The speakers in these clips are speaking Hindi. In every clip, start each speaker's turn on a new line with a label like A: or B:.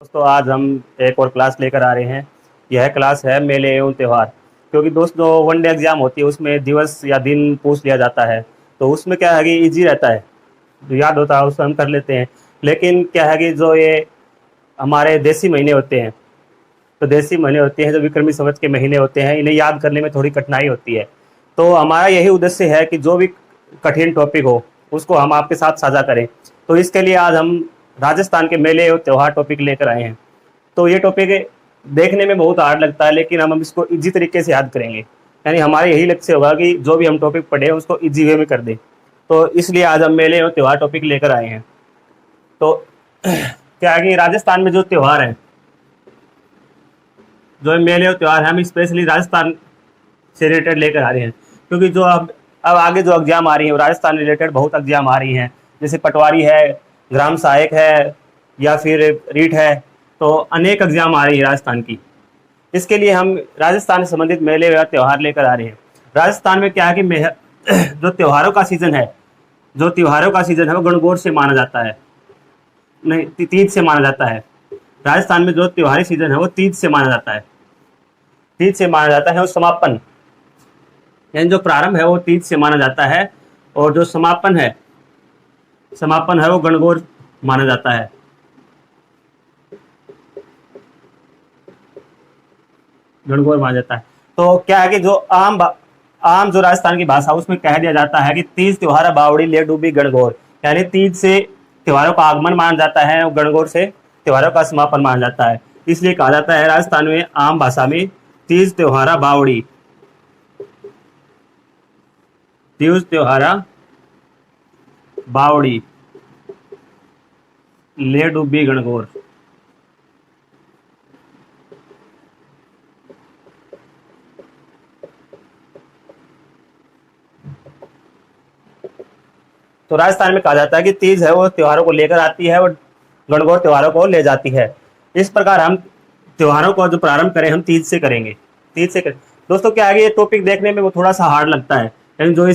A: दोस्तों आज हम एक और क्लास लेकर आ रहे हैं। यह क्लास है मेले एवं त्यौहार। क्योंकि दोस्तों वन डे एग्जाम होती है, उसमें दिवस या दिन पूछ लिया जाता है, तो उसमें क्या है कि इजी रहता है, जो याद होता है उसको हम कर लेते हैं। लेकिन क्या है कि जो ये हमारे देसी महीने होते हैं, तो देसी महीने होते हैं जो विक्रमी संवत के महीने होते हैं, इन्हें याद करने में थोड़ी कठिनाई होती है। तो हमारा यही उद्देश्य है कि जो भी कठिन टॉपिक हो उसको हम आपके साथ साझा करें। तो इसके लिए आज हम राजस्थान के मेले और त्यौहार टॉपिक लेकर आए हैं। तो ये टॉपिक देखने में बहुत हार्ड लगता है, लेकिन हम इसको इजी तरीके से याद करेंगे। यानी हमारे यही लक्ष्य होगा कि जो भी हम टॉपिक पढ़े उसको इजी वे में कर दें। तो इसलिए आज हम मेले और त्यौहार टॉपिक लेकर आए हैं। तो क्या है कि राजस्थान में जो त्यौहार है, जो मेले और त्यौहार है, हम स्पेशली राजस्थान से रिलेटेड लेकर आ रहे हैं। क्योंकि जो अब आगे जो एग्जाम आ रही है वो राजस्थान रिलेटेड बहुत एग्जाम आ रही हैं। जैसे पटवारी है, ग्राम सहायक है, या फिर रीट है। तो अनेक एग्जाम आ रही है राजस्थान की। इसके लिए हम राजस्थान से संबंधित मेले या त्यौहार लेकर आ रहे हैं। राजस्थान में क्या है कि जो त्योहारों का सीजन है, जो त्योहारों का सीजन है वो गणगौर से माना जाता है, नहीं तीज से माना जाता है। राजस्थान में जो त्योहारी सीजन है वो तीज से माना जाता है। तीज से माना जाता है और समापन, यानी जो प्रारंभ है वो तीज से माना जाता है, और जो समापन है वो गणगौर माना जाता है। गणगौर माना जाता है। तो क्या है कि जो आम जो राजस्थान की भाषा उसमें कह दिया जाता है कि तीज त्योहार बावड़ी ले डूबी गणगौर। यानी तीज से त्योहारों का आगमन माना जाता है और गणगौर से त्योहारों का समापन माना जाता है। इसलिए कहा जाता है राजस्थान में आम भाषा में तीज त्योहारा बावड़ी, तीज त्योहारा बावड़ी ले डूबी गणगौर। तो राजस्थान में कहा जाता है कि तीज है वो त्योहारों को लेकर आती है और गणगौर त्योहारों को ले जाती है। इस प्रकार हम त्योहारों को जो प्रारंभ करें हम तीज से करेंगे। तीज से करें। दोस्तों क्या है, ये टॉपिक देखने में वो थोड़ा सा हार्ड लगता है, लेकिन जो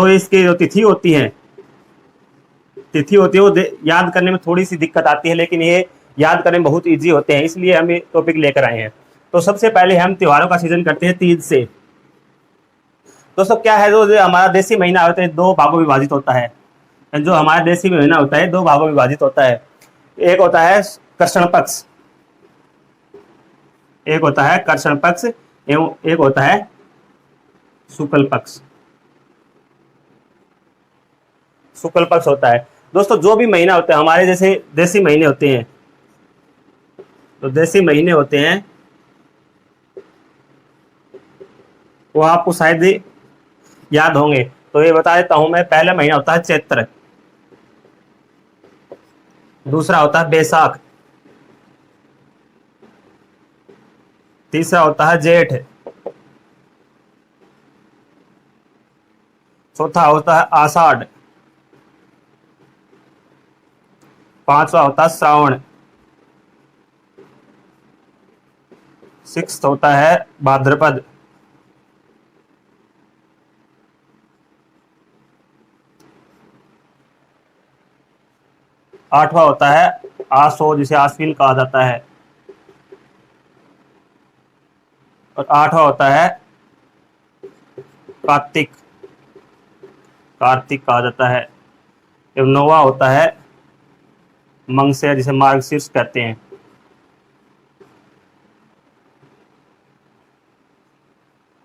A: इसकी जो तिथि होती है वो याद करने में थोड़ी सी दिक्कत आती है, लेकिन ये याद करने में बहुत ईजी होते हैं। इसलिए हम ये टॉपिक लेकर आए हैं। तो सबसे पहले हम त्योहारों का सीजन करते हैं तीज से। दोस्तों क्या है, जो हमारा देसी महीना होता है दो भागों में विभाजित होता है। जो हमारा देसी महीना होता है दो भागों में विभाजित होता है। एक होता है कृष्ण पक्ष, एक होता है कृष्ण पक्ष एवं एक होता है शुक्ल पक्ष। शुक्ल पक्ष होता है दोस्तों, जो भी महीना होता है हमारे जैसे देसी महीने होते हैं, तो देसी महीने होते हैं वो आपको शायद याद होंगे। तो ये बता देता हूं मैं। पहला महीना होता है चैत्र, दूसरा होता है बैसाख, तीसरा होता है जेठ, चौथा होता है आषाढ़, पांचवा होता है श्रावण, सिक्स होता है भाद्रपद, आठवां होता है आसो, जिसे आश्विन कहा जाता है, और आठवां होता है कार्तिक, कार्तिक कहा जाता है। एवं नौवा होता है मंगसेर, जिसे मार्गशीर्ष कहते हैं।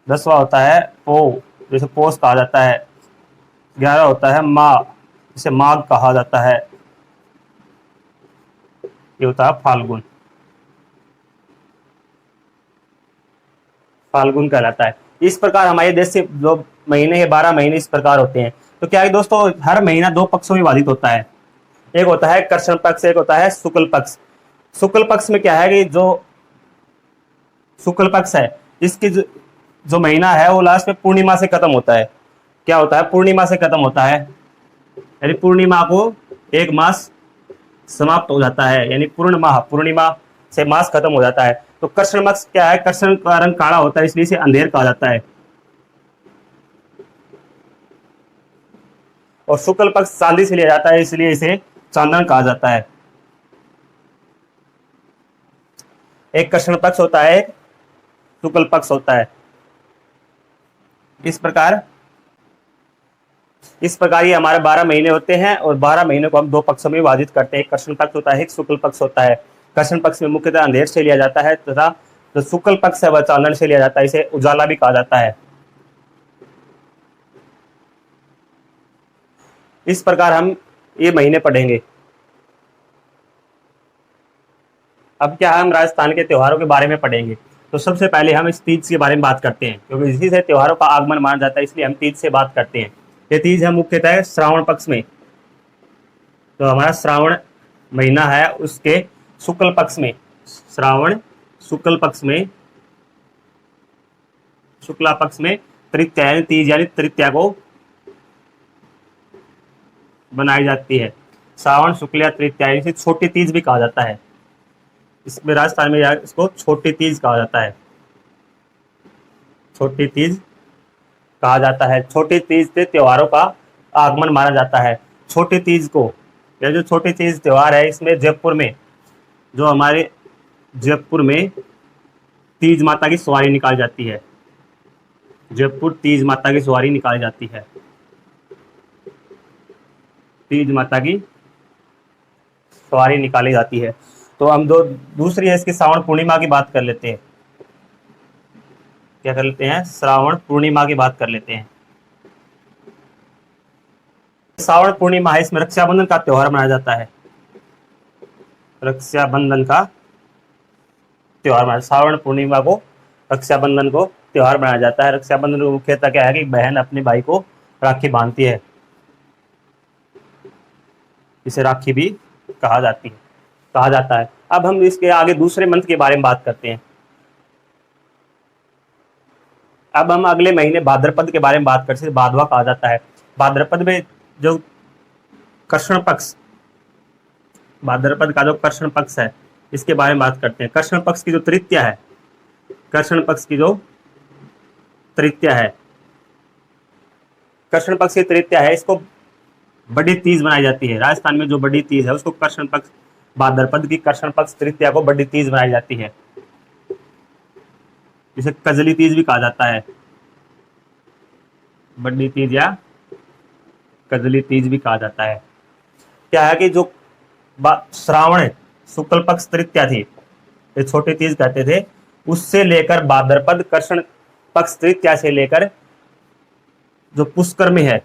A: 10वां होता है पो, जिसे पोष कहा जाता है। 11 होता है माघ, जिसे माघ कहा जाता है। ये होता है फाल्गुन, फाल्गुन कहलाता है। इस प्रकार हमारे देश से जो महीने है 12 महीने इस प्रकार होते हैं। तो क्या है दोस्तों, हर महीना दो पक्षों में विभाजित होता है। एक होता है कृष्ण पक्ष, एक होता है शुक्ल पक्ष। शुक्ल पक्ष में क्या है कि जो शुक्ल पक्ष है, इसकी जो महीना है वो लास्ट में पूर्णिमा से खत्म होता है। क्या होता है, पूर्णिमा से खत्म होता है। यानी पूर्णिमा को एक मास समाप्त हो जाता है, यानी पूर्णिमा से मास खत्म हो जाता है। तो कृष्ण पक्ष क्या है, कृष्ण का रंग काला होता है, इसलिए इसे अंधेर कहा जाता है। और शुक्ल पक्ष चांदी से लिया जाता है, इसलिए इसे चांदन कहा जाता है। एक कृष्ण पक्ष होता है, एक शुक्ल पक्ष होता है। इस प्रकार ये हमारे 12 महीने होते हैं और 12 महीने को हम 2 पक्षों में विभाजित करते हैं। एक कृष्ण पक्ष होता है, एक शुक्ल पक्ष होता है। कृष्ण पक्ष में मुख्यतः अंधेर से लिया जाता है तथा जो शुक्ल पक्ष है वह चांदन से लिया जाता है, इसे उजाला भी कहा जाता है। इस प्रकार हम ये महीने पढ़ेंगे। अब क्या हम राजस्थान के त्योहारों के बारे में पढ़ेंगे। तो सबसे पहले हम इस तीज के बारे में बात करते हैं, क्योंकि इसी से त्योहारों का आगमन माना जाता है, इसलिए हम तीज से बात करते हैं। ये तीज है मुख्यतः श्रावण पक्ष में, तो हमारा श्रावण महीना है उसके शुक्ल पक्ष में, श्रावण शुक्ल पक्ष में, शुक्ला पक्ष में तृतीया यानी तीज यानी तृतीया को बनाई जाती है। श्रावण शुक्ला तृतीया, इसे छोटी तीज भी कहा जाता है। इसमें राजस्थान में इसको छोटी तीज कहा जाता है, छोटी तीज कहा जाता है। छोटी तीज से त्योहारों का आगमन माना जाता है। छोटी तीज को, यह जो छोटी तीज त्योहार है, इसमें जयपुर में, जो हमारे जयपुर में तीज माता की सवारी निकाली जाती है। जयपुर तीज माता की सवारी निकाली जाती है, तीज माता की सवारी निकाली जाती है। तो हम दूसरी है इसकी श्रावण पूर्णिमा की बात कर लेते हैं। क्या कर लेते हैं? श्रावण पूर्णिमा की बात कर लेते हैं। श्रावण पूर्णिमा है, इसमें रक्षाबंधन का त्योहार मनाया जाता है। रक्षाबंधन का त्योहार मनाया, श्रावण पूर्णिमा को रक्षाबंधन को त्योहार मनाया जाता है। रक्षाबंधन को मुख्यतः क्या है कि बहन अपने भाई को राखी बांधती है, इसे राखी भी कहा जाता है। अब हम इसके आगे दूसरे मंथ के बारे में बात करते हैं। अब हम अगले महीने भाद्रपद के बारे में बात करते हैं, भादवा कहा जाता है। भाद्रपद में जो कृष्ण पक्ष, भाद्रपद का जो कृष्ण पक्ष है, इसके बारे में बात करते हैं। कृष्ण पक्ष की जो तृतीया है, कृष्ण पक्ष की जो तृतीया है, कृष्ण पक्ष की तृतीया है, इसको बड़ी तीज बनाई जाती है। राजस्थान में जो बड़ी तीज है उसको कृष्ण पक्ष, भाद्रपद की कृष्ण पक्ष तृतीया को बड़ी तीज बनाई जाती है, जिसे कजली तीज भी कहा जाता है। बड़ी तीज या कजली तीज भी कहा जाता है। क्या है कि जो श्रावण शुक्ल पक्ष तृतीया थी, ये छोटी तीज कहते थे, उससे लेकर भाद्रपद कृष्ण पक्ष तृतीया से लेकर जो पुष्कर में है,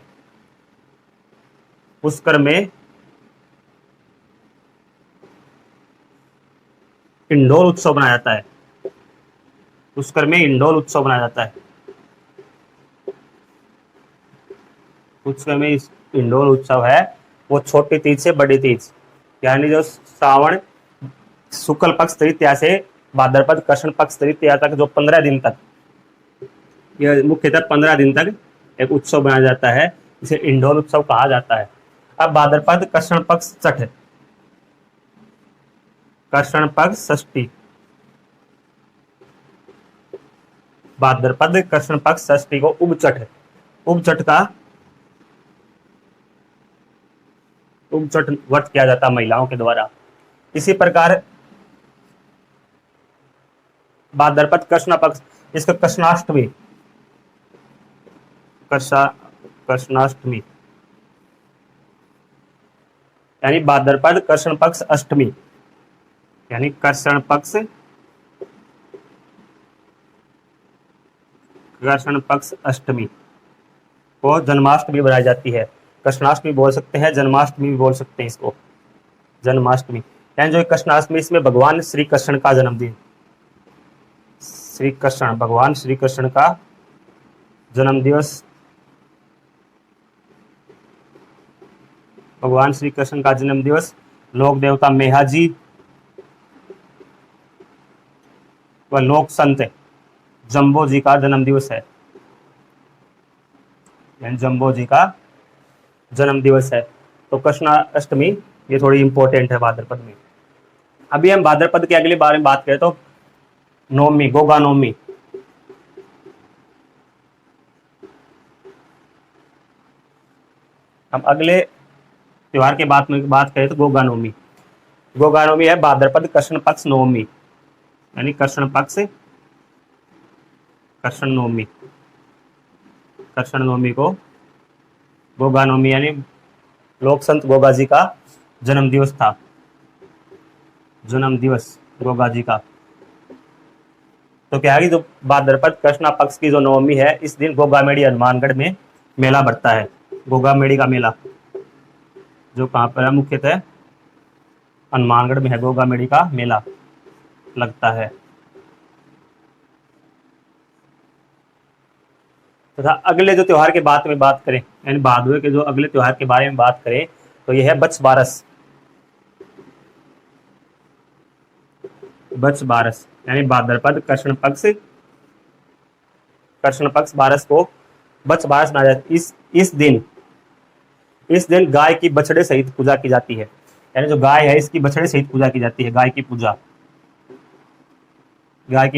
A: पुष्कर में इंडोल उत्सव बनाया जाता है। पुष्कर में इंडोल उत्सव बनाया जाता है। पुष्कर में इंडोल उत्सव है वो छोटी तीज से बड़ी तीज, यानी जो श्रावण शुक्ल पक्ष तृतीया से भाद्रपद कृष्ण पक्ष तृतीया तक जो 15 दिन तक, यह मुख्यतः 15 दिन तक एक उत्सव बनाया जाता है, इसे इंडोल उत्सव कहा जाता है। अब भाद्रपद कृष्ण पक्ष छठ, कृष्ण पक्ष षष्ठी, भाद्रपद कृष्ण पक्ष षष्ठी को उपचठ व्रत किया जाता है महिलाओं के द्वारा। इसी प्रकार भाद्रपद कृष्ण पक्ष, इसका कृष्णाष्टमी, कृष्णाष्टमी यानी भाद्रपद कृष्ण पक्ष अष्टमी, यानी कृष्ण पक्ष अष्टमी को जन्माष्टमी बनाई जाती है। कृष्णाष्टमी बोल सकते हैं, जन्माष्टमी भी बोल सकते हैं इसको, जन्माष्टमी। यानी जो कृष्णाष्टमी, इसमें भगवान श्री कृष्ण का जन्मदिन, भगवान श्री कृष्ण का जन्म दिवस, भगवान श्री कृष्ण का जन्म दिवस, लोक देवता मेहाजी व लोक संत जम्बो जी का जन्म दिवस है, यानी जम्बो जी का जन्म दिवस है। तो कृष्णाष्टमी ये थोड़ी इंपॉर्टेंट है भाद्रपद में। अभी हम भाद्रपद के अगले बारे में बात करें तो नवमी, गोगा नवमी। हम अगले त्योहार के बाद में बात करें तो गोगा नवमी। गोगा नवमी है भाद्रपद कृष्ण पक्ष नवमी, यानी कृष्ण पक्ष कृष्ण नवमी, कृष्ण नवमी को गोगा नवमी यानी लोक संत गोगा जी का जन्म दिवस था, जन्म दिवस गोगा जी का। तो क्या है कि जो भाद्रपद कृष्णा पक्ष की जो नवमी है, इस दिन गोगामेड़ी हनुमानगढ़ में मेला बढ़ता है। गोगामेड़ी का मेला जो कहाँ पर है, मुख्यतः हनुमानगढ़ में है, गोगामेड़ी का मेला लगता है। तथा अगले जो त्योहार के बारे में बात करें, यानी भादवे के जो अगले त्योहार के बारे में बात करें, तो यह है बच्छ बारस। बच्छ बारस यानी भाद्रपद कृष्ण पक्ष बारस को बच्छ बारस मनाया जाता है। इस दिन गाय की बछड़े सहित पूजा की जाती है, यानी जो गाय है इसकी बछड़े सहित पूजा की जाती है। गाय की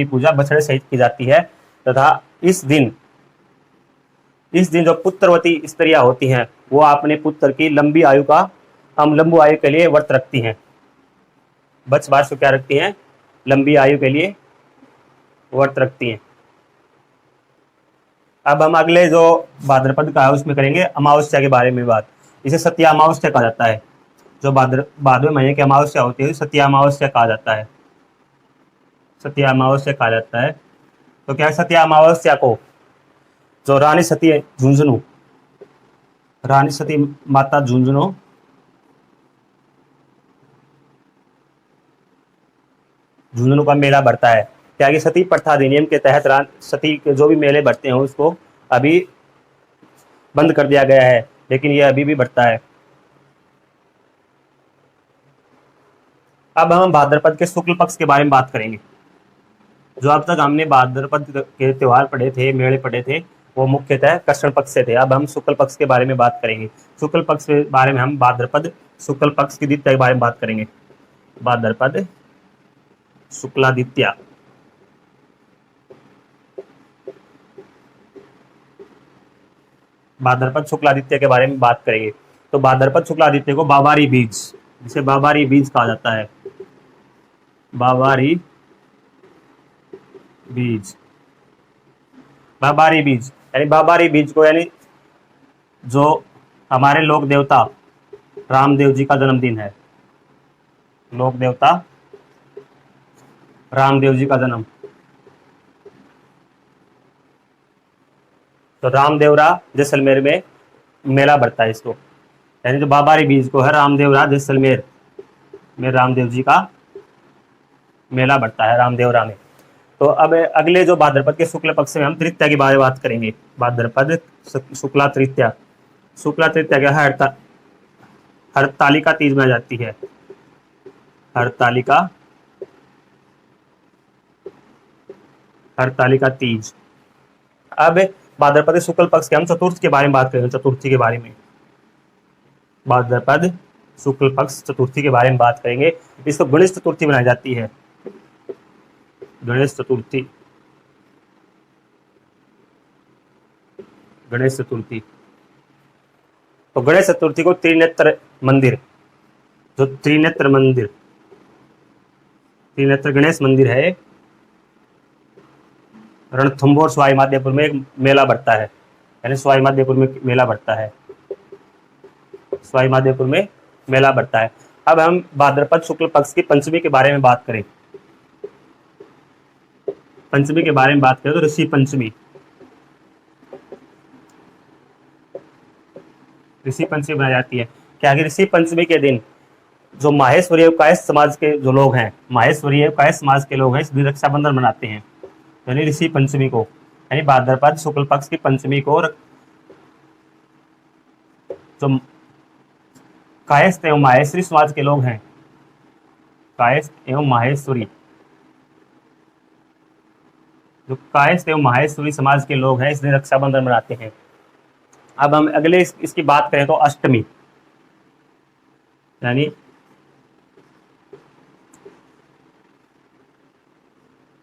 A: पूजा बछड़े सहित की जाती है। तथा इस दिन जो पुत्रवती स्त्रियां होती हैं, वो अपने पुत्र की लंबी आयु का लंबू आयु के लिए व्रत रखती हैं। बच्छ बारस को क्या रखती हैं? लंबी आयु के लिए व्रत रखती हैं। अब हम अगले जो भाद्रपद का है उसमें करेंगे अमावस्या के बारे में बात। इसे सत्या अमावस्या कहा जाता है। जो भादवे महीने की अमावस्या होती है सत्या अमावस्या कहा जाता है। सत्या अमावस्या कहा जाता है। तो क्या सत्या अमावस्या को जो रानी सती माता झुंझुनू का मेला बढ़ता है। क्या कि सती प्रथा अधिनियम के तहत सती के जो भी मेले बढ़ते हैं उसको अभी बंद कर दिया गया है, लेकिन यह अभी भी बढ़ता है। अब हम भाद्रपद के शुक्ल पक्ष के बारे में बात करेंगे। जो अब तक हमने भाद्रपद के त्योहार पढ़े थे, मेले पढ़े थे, वो मुख्यतः कृष्ण पक्ष से थे। अब हम शुक्ल पक्ष के बारे में बात करेंगे। शुक्ल पक्ष के बारे में हम भाद्रपद शुक्ल पक्ष की द्वितीया के बारे में बात करेंगे। भाद्रपद शुक्लादित्या, भाद्रपद शुक्लादित्य के बारे में बात करेंगे। तो भाद्रपद शुक्लादित्य को बाबारी बीज, जिसे बाबारी बीज कहा जाता है। बाबारी बीज, बाबारी बीज यानी बाबारी बीज को यानी जो हमारे लोक देवता रामदेव जी का जन्मदिन है। लोक देवता रामदेव जी का जन्म, तो रामदेवरा जैसलमेर में मेला बढ़ता है इसको, यानी जो बाबारी बीज को है रामदेवरा जैसलमेर में रामदेव जी का मेला बढ़ता है रामदेवरा में। तो अब अगले जो भाद्रपद के शुक्ल पक्ष में हम तृतीया की बात करेंगे। भाद्रपद शुक्ला तृतीया, शुक्ला तृतीया क्या है? हरतालिका तीज में जाती है। हरतालिका तीज। अब भाद्रपद शुक्ल पक्ष के हम चतुर्थ के बारे में बात करेंगे। चतुर्थी के बारे में भाद्रपद शुक्ल पक्ष चतुर्थी के बारे में बात करेंगे। इसको गणेश चतुर्थी बनाई जाती है। गणेश चतुर्थी, गणेश चतुर्थी। तो गणेश चतुर्थी को त्रिनेत्र मंदिर, जो त्रिनेत्र गणेश मंदिर है, रणथंभौर सवाई माधोपुर में एक मेला बढ़ता है, यानी सवाई माधोपुर में मेला बढ़ता है। सवाई माधोपुर में मेला बढ़ता है। अब हम भाद्रपद शुक्ल पक्ष की पंचमी के बारे में बात करें। पंचमी के बारे में बात करें तो ऋषि पंचमी, ऋषि पंचमी बनाई जाती है। क्या कि ऋषि पंचमी के दिन जो माहेश्वरी कायस्थ समाज के जो लोग हैं, माहेश्वरी कायस्थ समाज के लोग हैं, इस दिन रक्षाबंधन मनाते हैं, यानी ऋषि पंचमी को, यानी भाद्रपद शुक्ल पक्ष की पंचमी को जो कायस्थ एवं माहेश्वरी समाज के लोग हैं, कायस्थ एवं माहेश्वरी, जो कायस्थ एवं माहेश्वरी समाज के लोग हैं, इस दिन रक्षाबंधन मनाते हैं। अब हम अगले इसकी बात करें तो अष्टमी, यानी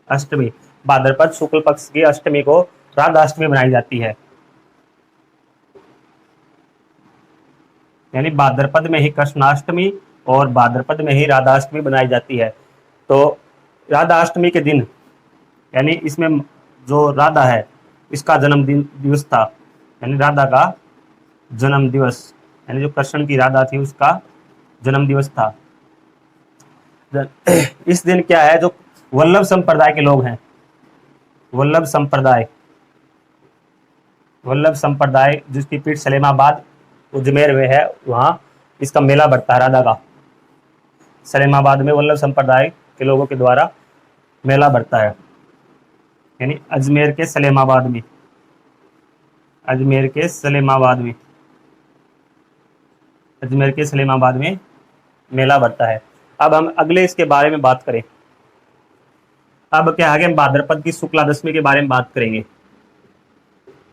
A: अष्टमी, भाद्रपद शुक्ल पक्ष की अष्टमी को राधाष्टमी बनाई जाती है, यानी भाद्रपद में ही कृष्णाष्टमी और भाद्रपद में ही राधाष्टमी बनाई जाती है। तो राधा अष्टमी के दिन, यानी इसमें जो राधा है इसका जन्मदिन दिवस था, यानी राधा का जन्म दिवस, यानी जो कृष्ण की राधा थी उसका जन्म दिवस था। इस दिन क्या है, जो वल्लभ संप्रदाय के लोग हैं, वल्लभ संप्रदाय, वल्लभ संप्रदाय जिसकी पीठ सलेमाबाद अजमेर में है, वहां इसका मेला बढ़ता है राधा का। सलेमाबाद में वल्लभ संप्रदाय के लोगों के द्वारा मेला बढ़ता है, यानी अजमेर के सलेमाबाद में, अजमेर के सलेमाबाद में, अजमेर के सलेमाबाद में मेला बढ़ता है। अब हम अगले इसके बारे में बात करें। अब क्या है, हम भाद्रपद की शुक्ला दशमी के बारे में बात करेंगे,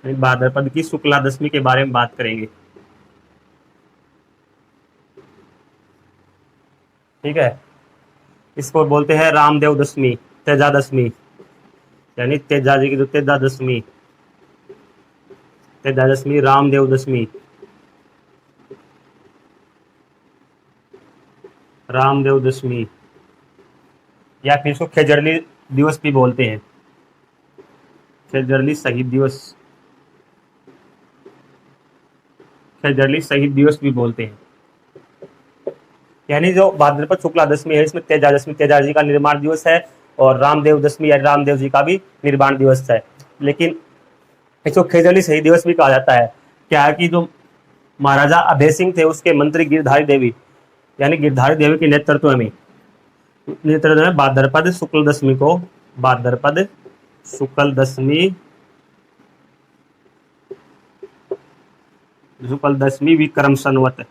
A: भाद्रपद की शुक्ला दशमी के बारे में बात करेंगे। ठीक है, इसको बोलते हैं रामदेव दशमी, तेजा दशमी, यानी तेजा जी की जो तेजा दशमी, तेजा दशमी, रामदेव दशमी, रामदेव दशमी, या फिर इसको खेजड़ली दिवस भी बोलते हैं, खेजड़ली शहीद दिवस, खेजड़ली शहीद दिवस भी बोलते हैं। यानी जो भाद्रपद शुक्ला दशमी है इसमें तेजा दशमी, तेजा जी का निर्माण दिवस है, और रामदेव दशमी या रामदेव जी का भी निर्माण दिवस है। लेकिन इसको खेजड़ली शहीद दिवस भी कहा जाता है। क्या है कि जो महाराजा अभय सिंह थे उसके मंत्री गिरधारी देवी, यानी गिरधारी देवी के नेतृत्व में भाद्रपद शुक्ल दशमी को, भाद्रपद शुक्ल दशमी, शुक्ल दशमी विक्रम संवत,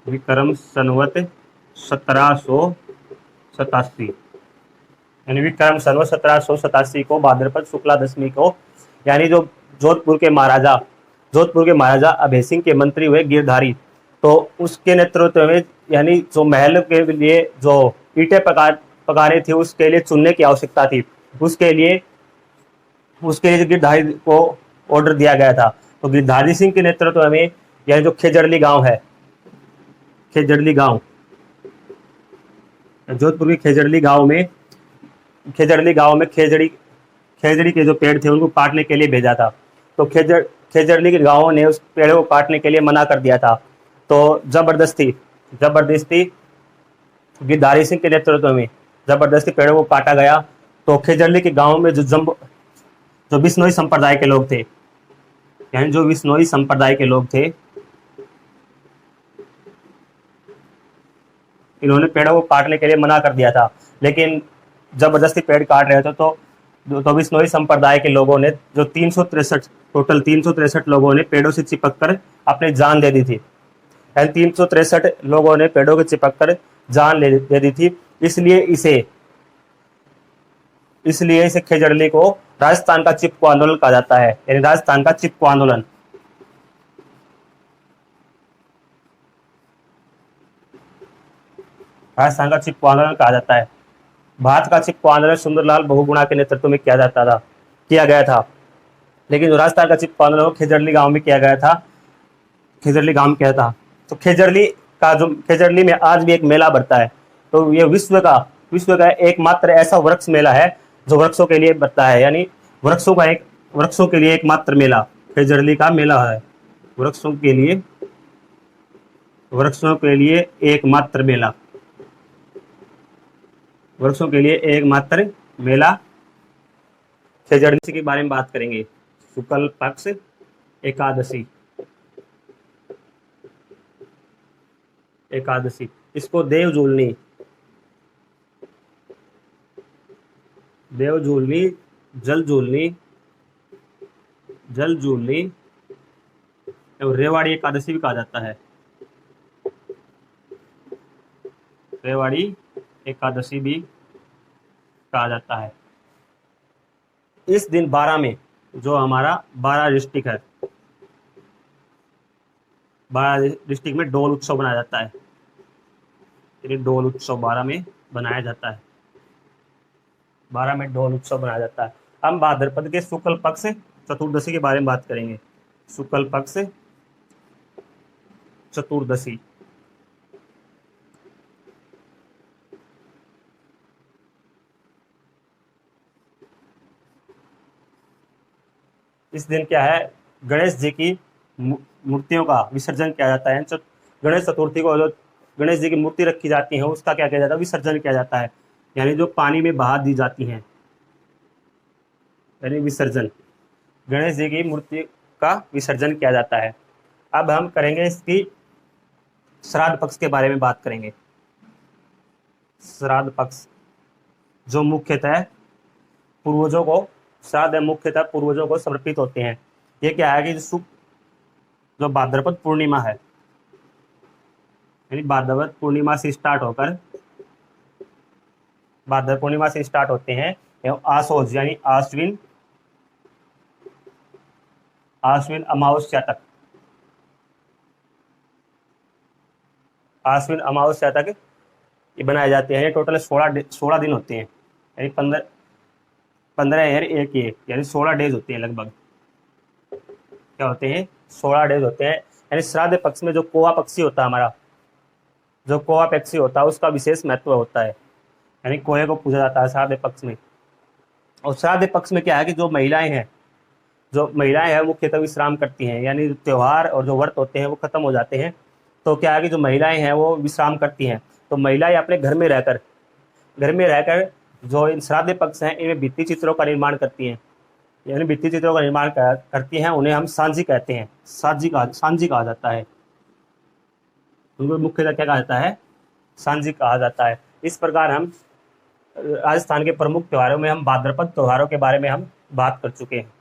A: विक्रम संवत 1787, यानी विक्रम संवत 1787 को भाद्रपद शुक्ला दशमी को, यानी जो जोधपुर के महाराजा अभय सिंह के मंत्री हुए गिरधारी, तो उसके नेतृत्व में, यानी जो महल के लिए जो ईंटें पकाने थी उसके लिए चुनने की आवश्यकता थी, उसके लिए गिरधारी को ऑर्डर दिया गया था। तो गिरधारी सिंह के नेतृत्व में यह जो खेजड़ली गांव है, खेजड़ली गांव, जोधपुर की खेजड़ली गांव में खेजड़ी के जो पेड़ थे उनको काटने के लिए भेजा था। तो खेजड़ली के गांवों ने उस पेड़ को काटने के लिए मना कर दिया था। तो जबरदस्ती गिरधारी सिंह के नेतृत्व में जबरदस्ती पेड़ों को काटा गया। तो खेजड़ली के गांव में जो बिश्नोई संप्रदाय के लोग थे, यानी जो बिश्नोई संप्रदाय के लोग थे, इन्होंने पेड़ों को काटने के लिए मना कर दिया था, लेकिन जबरदस्ती पेड़ काट रहे थे। तो बिश्नोई संप्रदाय के लोगों ने जो 363 लोगों ने पेड़ों से चिपक कर अपनी जान दे दी थी, यानी 363 लोगों ने पेड़ों के चिपक कर जान दे दी थी। इसलिए इसे खेजड़ली को राजस्थान का चिपको आंदोलन कहा जाता है, यानी राजस्थान का चिपको आंदोलन। राजस्थान का चिपको आंदोलन कहा जाता है। भारत का चिपको आंदोलन सुंदरलाल बहुगुणा के नेतृत्व में किया गया था। लेकिन जो राजस्थान का चिपको आंदोलन खेजड़ली गांव में किया गया था, खेजड़ली गांव में किया था। तो खेजड़ली में आज भी एक मेला बढ़ता है। तो ये विश्व का एकमात्र ऐसा वृक्ष मेला है जो वृक्षों के लिए बढ़ता है, यानी वृक्षों के लिए एकमात्र मेला खेजड़ली का मेला है। वृक्षों के लिए एकमात्र मेला, वृक्षों के लिए एकमात्र मेला खेजड़ली के बारे में बात करेंगे। शुक्ल पक्ष एकादशी, इसको देव झूलनी, जल झूलनी और रेवाड़ी एकादशी भी कहा जाता है। रेवाड़ी एकादशी भी कहा जाता है। इस दिन 12 में जो हमारा 12 डिस्ट्रिक्ट है, 12 डिस्ट्रिक्ट में डोल उत्सव बनाया जाता है। डोल उत्सव 12 में बनाया जाता है, 12 में डोल उत्सव बनाया जाता है। हम भाद्रपद के शुक्ल पक्ष चतुर्दशी के बारे में बात करेंगे। शुक्ल पक्ष चतुर्दशी, इस दिन क्या है, गणेश जी की मूर्तियों का विसर्जन किया जाता है। गणेश चतुर्थी को जो गणेश जी की मूर्ति रखी जाती है उसका क्या किया जाता है, विसर्जन किया जाता है, यानी जो पानी में बहा दी जाती हैं, यानी विसर्जन, गणेश जी की मूर्ति का विसर्जन किया जाता है। अब हम करेंगे इसकी श्राद्ध पक्ष के बारे में बात करेंगे। श्राद्ध पक्ष जो मुख्यतः पूर्वजों को, श्राद्ध मुख्यतः पूर्वजों को समर्पित होते हैं। ये क्या है कि जो भाद्रपद पूर्णिमा है, यानी भाद्रपद पूर्णिमा से स्टार्ट होकर, भाद्र पूर्णिमा से स्टार्ट होते हैं एवं आसोज यानी आश्विन अमावस्या तक, आश्विन अमावस्या तक ये बनाए जाते हैं। टोटल 16 दिन होते हैं, यानी 15 यार एक ये, यानी 16 डेज होते हैं लगभग। क्या होते हैं, 16 डेज होते हैं। यानी श्राद्ध पक्ष में जो कोवा पक्षी होता है हमारा, जो कोवा पक्षी होता है उसका विशेष महत्व होता है, यानी कोए को पूजा जाता है श्राद्ध पक्ष में। और श्राद्ध पक्ष में क्या है कि जो महिलाएं हैं मुख्यतः विश्राम करती हैं, यानी त्योहार और जो व्रत होते हैं वो खत्म हो जाते हैं। तो क्या है कि जो महिलाएं हैं वो विश्राम करती हैं, तो महिलाएं अपने घर में रहकर जो इन श्राद्ध पक्ष हैं इनमें भित्ति चित्रों का निर्माण करती हैं, यानी भित्ति चित्रों का निर्माण करती हैं। उन्हें हम सांझी कहते हैं, सांझी कहा जाता है, उनको मुख्यतः क्या कहा जाता है, सांझी कहा जाता है। इस प्रकार हम राजस्थान के प्रमुख त्योहारों में हम भाद्रपद त्योहारों के बारे में हम बात कर चुके हैं।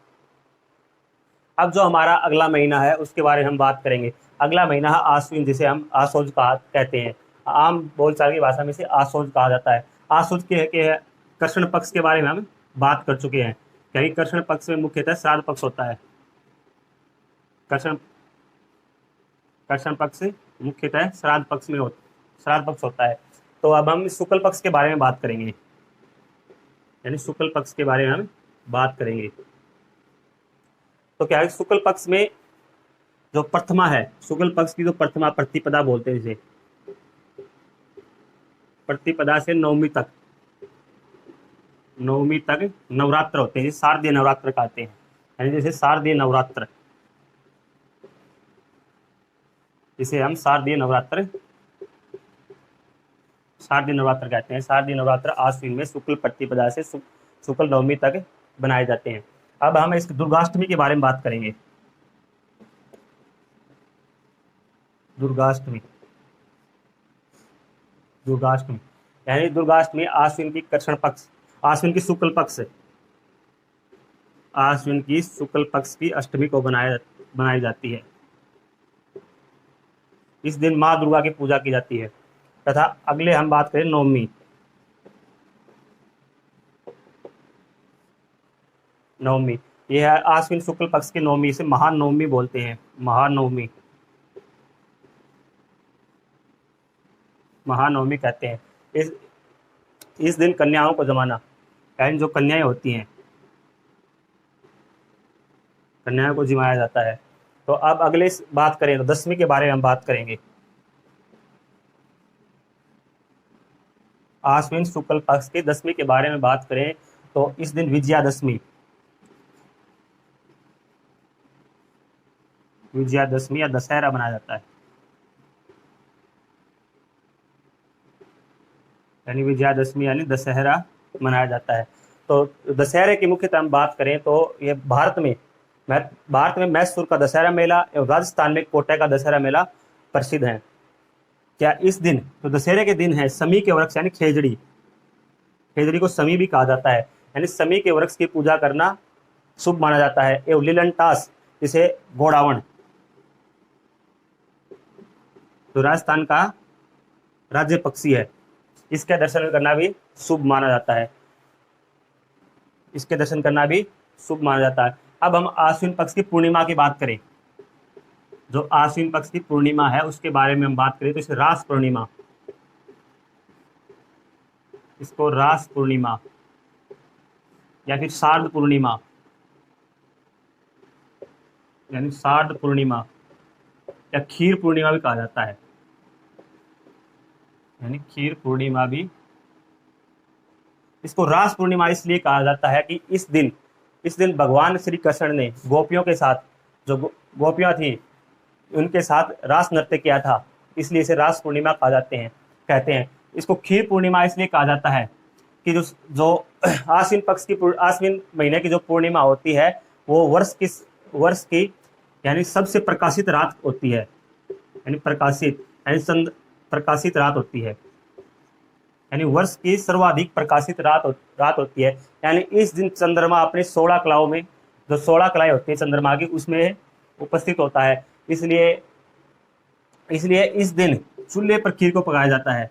A: अब जो हमारा अगला महीना है उसके बारे में हम बात करेंगे। अगला महीना है आश्विन, जिसे हम आसोज कहते हैं, आम बोलचाल की भाषा में इसे आसोज कहा जाता है। आसोज के कृष्ण पक्ष के बारे में हम बात कर चुके हैं, क्योंकि कृष्ण पक्ष में मुख्यतः श्राद्ध पक्ष होता है। कृष्ण पक्ष मुख्यतः श्राद्ध पक्ष होता है। तो अब हम शुक्ल पक्ष के बारे में बात करेंगे, यानी शुक्ल पक्ष के बारे में हम बात करेंगे। तो क्या है, शुक्ल पक्ष में जो प्रथमा है, शुक्ल पक्ष की जो प्रथमा प्रतिपदा बोलते हैं, जिसे प्रतिपदा से नवमी तक नवरात्र होते हैं, शारदीय नवरात्र कहते हैं, यानी जैसे शारदीय नवरात्र, जिसे हम शारदीय नवरात्र कहते हैं। शारदीय नवरात्र आश्विन में शुक्ल प्रतिपदा से शुक्ल नवमी तक बनाए जाते हैं। अब हम इस दुर्गाष्टमी के बारे में बात करेंगे। दुर्गाष्टमी यानी दुर्गाष्टमी आश्विन की कृष्ण पक्ष, आश्विन की शुक्ल पक्ष की अष्टमी को बनाई जाती है। इस दिन माँ दुर्गा की पूजा की जाती है। तथा अगले हम बात करें नवमी। यह है आश्विन शुक्ल पक्ष की नवमी, इसे महानवमी बोलते हैं। महानवमी कहते हैं। इस दिन कन्याओं को जमाना, यानी जो कन्याएं होती हैं, कन्याओं को जिमाया जाता है। तो अब अगले बात करें तो दशमी के बारे में हम बात करेंगे। आश्विन शुक्ल पक्ष की दशमी के बारे में बात करें तो इस दिन विजयादशमी या दशहरा मनाया जाता है, यानी विजयादशमी यानी दशहरा मनाया जाता है। तो दशहरे की मुख्यतः हम बात करें तो ये भारत में मैसूर का दशहरा मेला एवं राजस्थान में कोटा का दशहरा मेला प्रसिद्ध है। क्या इस दिन, तो दशहरे के दिन है समी के वृक्ष यानी खेजड़ी को समी भी कहा जाता है, यानी समी के वृक्ष की पूजा करना शुभ माना जाता है। एवं लीलनटास, जिसे घोड़ावण, जो राजस्थान का राज्य पक्षी है, इसके दर्शन करना भी शुभ माना जाता है। अब हम आश्विन पक्ष की पूर्णिमा की बात करें। जो आश्विन पक्ष की पूर्णिमा है उसके बारे में हम बात करें तो इसे रास पूर्णिमा, इसको रास पूर्णिमा या फिर शारद पूर्णिमा, यानी शारद पूर्णिमा या खीर पूर्णिमा भी कहा जाता है, यानी खीर पूर्णिमा भी। इसको रास पूर्णिमा इसलिए कहा जाता है कि इस दिन इस दिन भगवान श्री कृष्ण ने गोपियों के साथ, जो गोपियां थी उनके साथ रास नृत्य किया था, इसलिए इसे रास पूर्णिमा कहा जाते हैं, कहते हैं। इसको खीर पूर्णिमा इसलिए कहा जाता है कि जो जो आश्विन महीने की जो पूर्णिमा होती है वो वर्ष की यानी सबसे प्रकाशित रात होती है, यानी प्रकाशित रात होती है, यानी वर्ष की सर्वाधिक प्रकाशित रात होती है। यानी इस दिन चंद्रमा अपने 16 कलाओं में, जो 16 कलाएं होती है चंद्रमा की, उसमें उपस्थित होता है। इसलिए इसलिए इस दिन चूल्हे पर खीर को पकाया जाता है,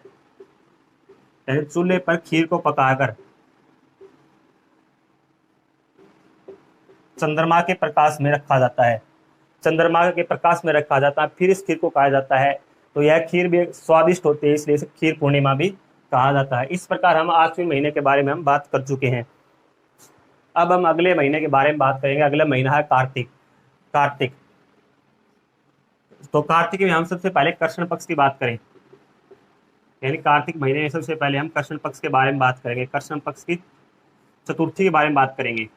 A: यानी चूल्हे पर खीर को पकाकर चंद्रमा के प्रकाश में रखा जाता है, चंद्रमा के प्रकाश में रखा जाता है, फिर इस खीर को खाया जाता है। तो यह खीर भी स्वादिष्ट होती है, इसलिए इसे खीर पूर्णिमा भी कहा जाता है। इस प्रकार हम आश्विन महीने के बारे में हम बात कर चुके हैं। अब हम अगले महीने के बारे में बात करेंगे। अगला महीना है कार्तिक। कार्तिक तो कार्तिक में हम सबसे पहले कृष्ण पक्ष की बात करें, यानी कार्तिक महीने में सबसे पहले हम कृष्ण पक्ष के बारे में बात करेंगे, कृष्ण पक्ष की चतुर्थी के बारे में बात करेंगे।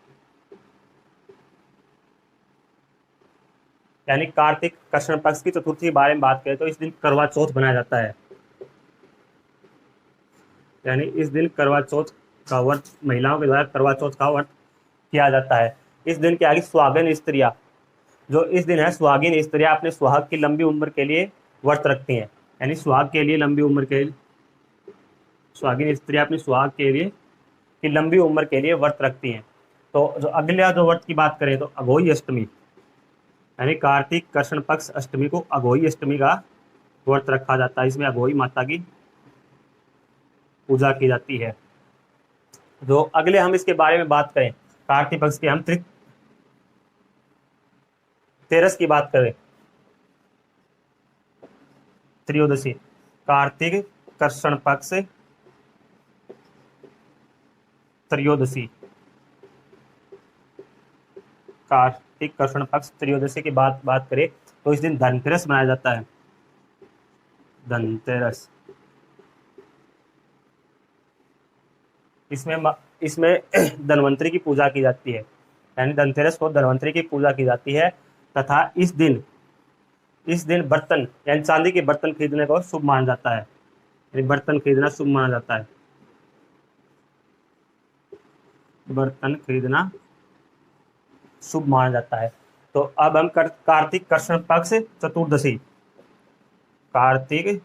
A: यानी कार्तिक कृष्ण पक्ष की चतुर्थी के बारे में बात करें तो इस दिन करवा चौथ बनाया जाता है, यानी इस दिन करवा चौथ का व्रत, महिलाओं के द्वारा करवा चौथ का व्रत किया जाता है। इस दिन के आगे सुहागिन स्त्रियां, जो इस दिन है सुहागिन स्त्रियां अपने सुहाग की लंबी उम्र के लिए व्रत रखती हैं, यानी सुहाग के लिए लंबी उम्र के सुहागिन स्त्रियां अपनी सुहाग के लिए की लंबी उम्र के लिए व्रत रखती हैं। तो जो अगला जो व्रत की बात करें तो अघोई अष्टमी, यानी कार्तिक कृष्ण पक्ष अष्टमी को अघोई अष्टमी का व्रत रखा जाता है। इसमें अघोई माता की पूजा की जाती है। जो अगले हम इसके बारे में बात करें, कार्तिक पक्ष के हम तेरस की बात करें, त्रयोदशी, कार्तिक कृष्ण पक्ष त्रयोदशी, कार्तिक कृष्ण पक्ष त्रयोदशी की बात करें तो इस दिन धनतेरस मनाया जाता है। धनतेरस, इसमें धनवंतरी की पूजा की जाती है, यानी धनतेरस को धनवंतरी की पूजा की जाती है। तथा इस दिन बर्तन यानी चांदी के बर्तन खरीदने को शुभ माना जाता है, यानी बर्तन खरीदना शुभ माना जाता है, बर्तन खरीदना शुभ माना जाता है। तो अब हम कार्तिक कृष्ण पक्ष चतुर्दशी, कार्तिक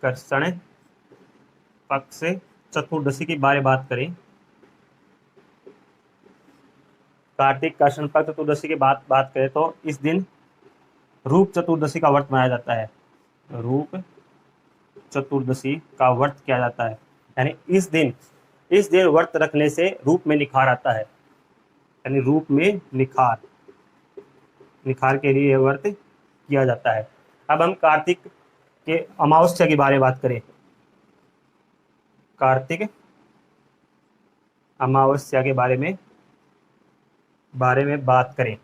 A: कृष्ण पक्ष चतुर्दशी की बात करें। कार्तिक कृष्ण पक्ष चतुर्दशी की बात करें तो इस दिन रूप चतुर्दशी का व्रत मनाया जाता है, रूप चतुर्दशी का व्रत किया जाता है। यानी इस दिन व्रत रखने से रूप में निखार आता है, यानी रूप में निखार के लिए यह व्रत किया जाता है। अब हम कार्तिक के अमावस्या के बारे में बात करें, कार्तिक अमावस्या के बारे में बात करें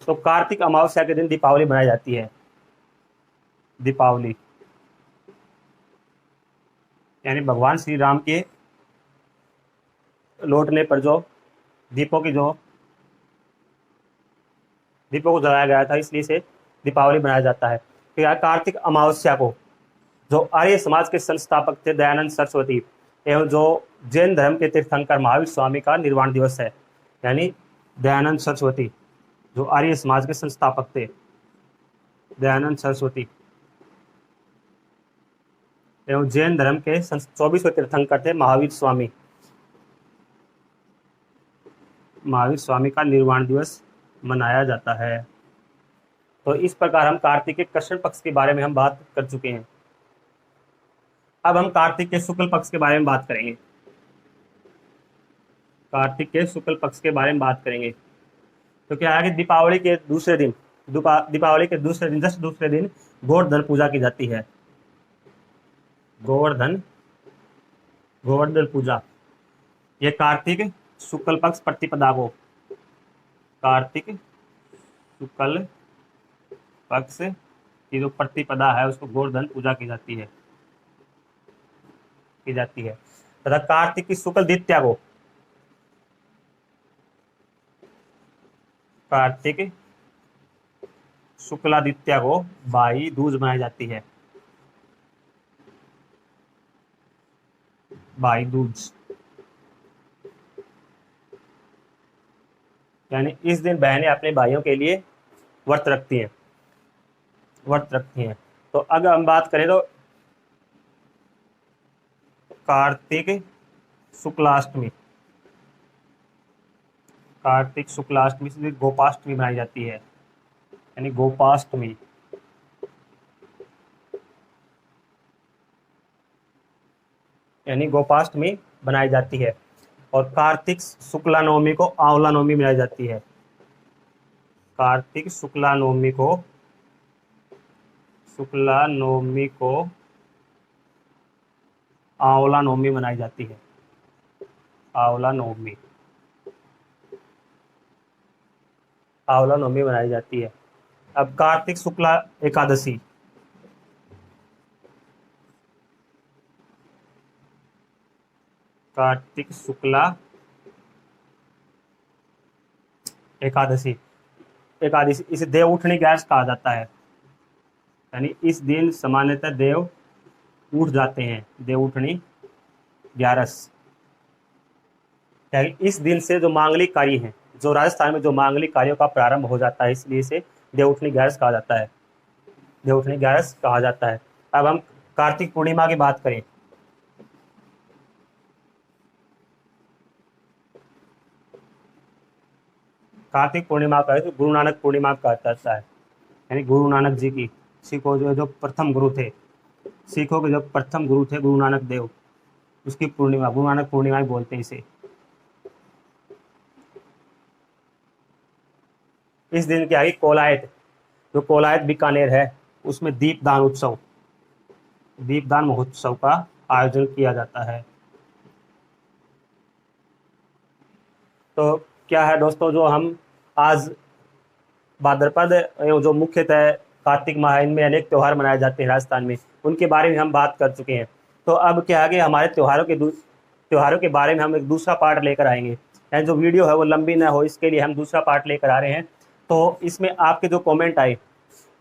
A: तो कार्तिक अमावस्या के दिन दीपावली मनाई जाती है। दीपावली यानी भगवान श्री राम के लौटने पर जो दीपों को जलाया गया था, इसलिए से दीपावली मनाया जाता है। फिर कार्तिक अमावस्या को जो आर्य समाज के संस्थापक थे दयानंद सरस्वती एवं जो जैन धर्म के तीर्थंकर महावीर स्वामी का निर्वाण दिवस है, यानी दयानंद सरस्वती जो आर्य समाज के संस्थापक थे, दयानंद सरस्वती एवं जैन धर्म के 24वें तीर्थंकर थे महावीर स्वामी का निर्वाण दिवस मनाया जाता है। तो इस प्रकार हम कार्तिक के कृष्ण पक्ष के बारे में हम बात कर चुके हैं। अब हम कार्तिक के शुक्ल पक्ष के बारे में बात करेंगे, कार्तिक के शुक्ल पक्ष के बारे में बात करेंगे। तो क्या है कि दीपावली के दूसरे दिन जस्ट दूसरे दिन गोवर्धन पूजा की जाती है। गोवर्धन पूजा, ये कार्तिक शुक्ल पक्ष प्रतिपदा को, कार्तिक शुक्ल पक्ष की जो प्रतिपदा है उसको गोवर्धन पूजा की जाती है तथा कार्तिक की शुक्ल द्वितीया को कार्तिक शुक्लादित्य को भाई दूज मनाई जाती है। भाई दूज यानी इस दिन बहनें अपने भाइयों के लिए व्रत रखती हैं, व्रत रखती हैं। तो अगर हम बात करें तो कार्तिक शुक्लाष्टमी, कार्तिक शुक्लाष्टमी से गोपाष्टमी मनाई जाती है, यानी गोपाष्टमी। यानी गोपाष्टमी बनाई जाती है। और कार्तिक शुक्ला नवमी को आंवला नवमी मनाई जाती है। कार्तिक शुक्ला नवमी को, शुक्ला नवमी को आंवला नवमी मनाई जाती है। आंवला नवमी, आंवला नवमी मनाई जाती है। अब कार्तिक शुक्ला एकादशी, कार्तिक शुक्ला एकादशी, एकादशी इसे देव उठनी ग्यारस कहा जाता है। यानी इस दिन सामान्यतः देव उठ जाते हैं, देव उठनी ग्यारस। यानी इस दिन से जो मांगलिक कार्य हैं, जो राजस्थान में जो मांगलिक कार्यों का प्रारंभ हो जाता है, इसलिए इसे देवउठनी ग्यारस कहा जाता है, देवउठनी ग्यारस कहा जाता है। अब हम कार्तिक पूर्णिमा की बात करें। कार्तिक पूर्णिमा का तो गुरु नानक पूर्णिमा कहा जाता है। यानी गुरु नानक जी की, सिखों जो प्रथम गुरु थे, सिखों के जो प्रथम गुरु थे गुरु नानक देव, उसकी पूर्णिमा गुरु नानक पूर्णिमा ही बोलते हैं इसे। इस दिन क्या है, कोलायत, जो कोलायत बीकानेर है, उसमें दीपदान उत्सव, दीपदान महोत्सव का आयोजन किया जाता है। तो क्या है दोस्तों, जो हम आज भाद्रपद जो मुख्यतः कार्तिक माह इनमें अनेक त्यौहार मनाए जाते हैं राजस्थान में, उनके बारे में हम बात कर चुके हैं। तो अब क्या है कि हमारे त्योहारों के बारे में हम एक दूसरा पार्ट लेकर आएंगे। यानी जो वीडियो है वो लंबी ना हो, इसके लिए हम दूसरा पार्ट लेकर आ रहे हैं। तो इसमें आपके जो कमेंट आए,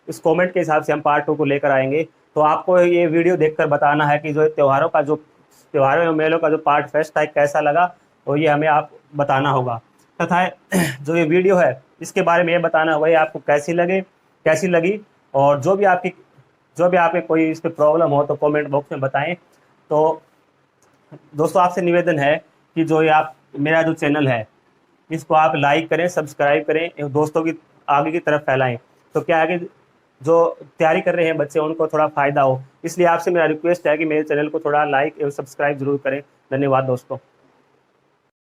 A: इस कमेंट के हिसाब से हम पार्ट 2 को लेकर आएंगे। तो आपको ये वीडियो देखकर बताना है कि जो त्योहारों एवं मेलों का जो पार्ट फर्स्ट था कैसा लगा, तो ये हमें आप बताना होगा। तथा जो ये वीडियो है इसके बारे में ये बताना होगा ये आपको कैसी लगी। और जो भी आपके कोई इस पर प्रॉब्लम हो तो कमेंट बॉक्स में बताएं। तो दोस्तों आपसे निवेदन है कि जो ये आप मेरा जो चैनल है इसको आप लाइक करें, सब्सक्राइब करें एवं दोस्तों की आगे की तरफ फैलाएं। तो क्या है कि जो तैयारी कर रहे हैं बच्चे उनको थोड़ा फायदा हो, इसलिए आपसे मेरा रिक्वेस्ट है कि मेरे चैनल को थोड़ा लाइक एवं सब्सक्राइब जरूर करें। धन्यवाद दोस्तों।